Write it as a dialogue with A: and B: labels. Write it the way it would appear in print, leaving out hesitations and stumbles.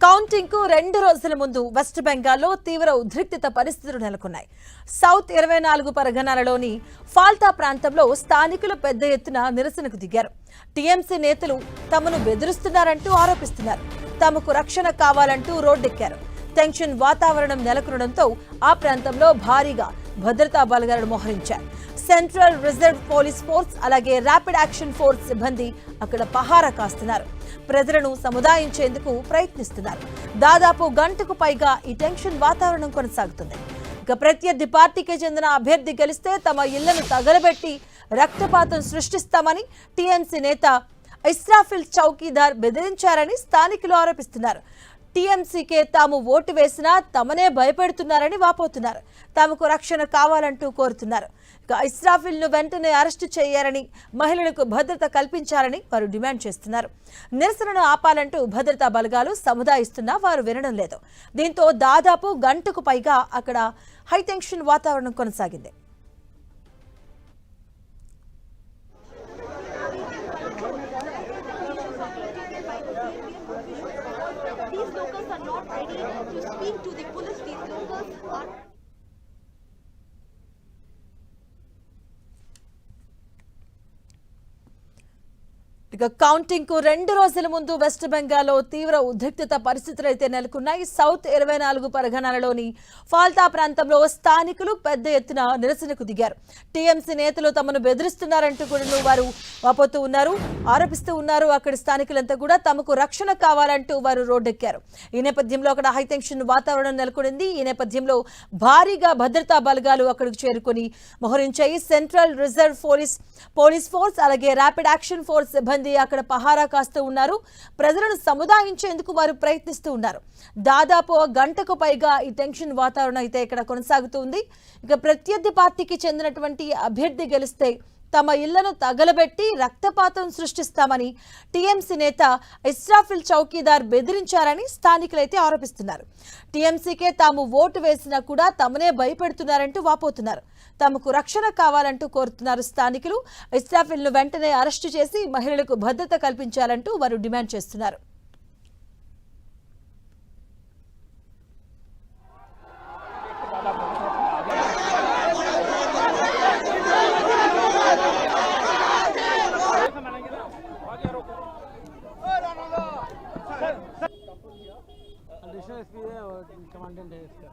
A: Counting కు 2 రోజుల ముందు వెస్ట్ బెంగాల్లో తీవ్ర ఉద్రిక్తత పరిస్థితులు నెలకొన్నాయి. సౌత్ 24 పరగనాలలోని ఫాల్తా ప్రాంతంలో స్థానికులు పెద్ద ఎత్తున నిరసనకు దిగారు. టీఎంసీ నేతలు తమను బెదిరిస్తున్నారంటూ ఆరోపిస్తున్నారు. తమకు రక్షణ కావాలంటూ రోడ్డెక్కారు. టెన్షన్ వాతావరణం నెలకొనడంతో ఆ ప్రాంతంలో భారీగా భద్రతా బలగాలను మోహరించారు. సెంట్రల్ రిజర్వ్ పోలీస్ ఫోర్స్ అలాగే ర్యాపిడ్ యాక్షన్ ఫోర్స్ సిబ్బంది అక్కడ పహారా కాస్తున్నారు. ప్రజలను సముదాయించేందుకు ప్రయత్నిస్తున్నారు. దాదాపు గంటకు పైగా ఈ టెన్షన్ వాతావరణం కొనసాగుతుంది. ఇక ప్రత్యర్థి పార్టీకి చెందిన అభ్యర్థి గెలిస్తే తమ ఇళ్లను తగలబెట్టి రక్తపాతం సృష్టిస్తామని టీఎంసీ నేత ఇస్రాఫిల్ చౌకీదార్ బెదిరించారని స్థానికులు ఆరోపిస్తున్నారు. టీఎంసీకే తాము ఓటు వేసినా తమనే భయపెడుతున్నారని వాపోతున్నారు. తమకు రక్షణ కావాలంటూ కోరుతున్నారు. ఇస్రాఫిల్ ను వెంటనే అరెస్టు చేయాలని, మహిళలకు భద్రత కల్పించాలని వారు డిమాండ్ చేస్తున్నారు. నిరసనను ఆపాలంటూ భద్రతా బలగాలు సముదాయిస్తున్నా వారు వినడం లేదు. దీంతో దాదాపు గంటకు పైగా అక్కడ హైటెన్షన్ వాతావరణం కొనసాగింది.
B: These locals are not ready to speak to the police. These locals are
A: ఇక కౌంటింగ్ కు 2 రోజుల ముందు వెస్ట్ బెంగాల్లో తీవ్ర ఉద్రిక్తత పరిస్థితులు అయితే నెలకొన్నాయి. సౌత్ 24 పరగనాలలోని ఫాల్తా ప్రాంతంలో స్థానికులు పెద్ద ఎత్తున నిరసనకు దిగారు. టీఎంసీ నేతలు తమను బెదిరిస్తున్నారంటూ కూడా వారు వాపోతూ ఉన్నారు, ఆరోపిస్తూ ఉన్నారు. అక్కడి స్థానికులంతా కూడా తమకు రక్షణ కావాలంటూ వారు రోడ్డెక్కారు. ఈ నేపథ్యంలో అక్కడ హైటెన్షన్ వాతావరణం నెలకొనింది. ఈ నేపథ్యంలో భారీగా భద్రతా బలగాలు అక్కడికి చేరుకుని మోహరించాయి. సెంట్రల్ రిజర్వ్ పోలీస్ ఫోర్స్ అలాగే ర్యాపిడ్ యాక్షన్ ఫోర్స్ సిబ్బంది అక్కడ పహారా కాస్తూ ఉన్నారు. ప్రజలను సముదాయించేందుకు వారు ప్రయత్నిస్తూ ఉన్నారు. దాదాపు గంటకు పైగా ఈ టెన్షన్ వాతావరణం అయితే ఇక్కడ కొనసాగుతుంది. ఇక ప్రత్యర్థి పార్టీకి చెందినటువంటి అభ్యర్థి గెలిస్తే తమ ఇళ్లను తగలబెట్టి రక్తపాతం సృష్టిస్తామని టీఎంసీ నేత ఇస్రాఫిల్ చౌకీదార్ బెదిరించారని స్థానికులైతే ఆరోపిస్తున్నారు. టీఎంసీకే తాము ఓటు వేసినా కూడా తమనే భయపెడుతున్నారంటూ వాపోతున్నారు. తమకు రక్షణ కావాలంటూ కోరుతున్నారు స్థానికులు. ఇస్రాఫిల్ ను వెంటనే అరెస్టు చేసి మహిళలకు భద్రత కల్పించాలంటూ వారు డిమాండ్ చేస్తున్నారు.
C: कमांडेंट है इसका।